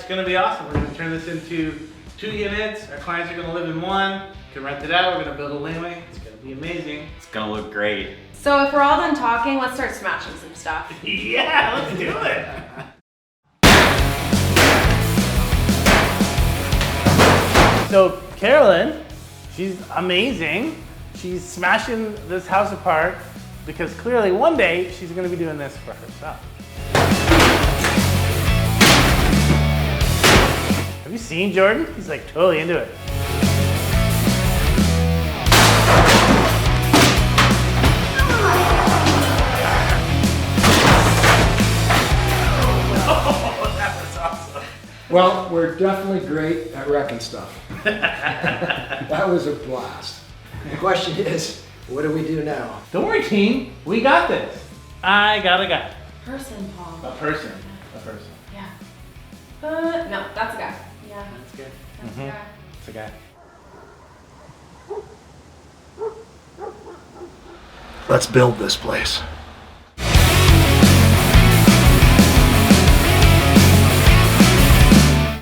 gonna be awesome. We're gonna turn this into 2 units. Our clients are gonna live in one. Can rent it out. We're gonna build a laneway. It's gonna be amazing. It's gonna look great. So if we're all done talking, let's start smashing some stuff. Yeah, let's do it. So Carolyn, she's amazing. She's smashing this house apart because clearly one day she's gonna be doing this for herself. Have you seen Jordan? He's like totally into it. Oh, that was awesome. Well, we're definitely great at wrecking stuff. That was a blast. The question is, what do we do now? Don't worry, team. We got this. I got a guy. Person, Paul. A person. A person. Yeah. No, that's a guy. Yeah. That's good. That's a guy. It's a guy. Let's build this place.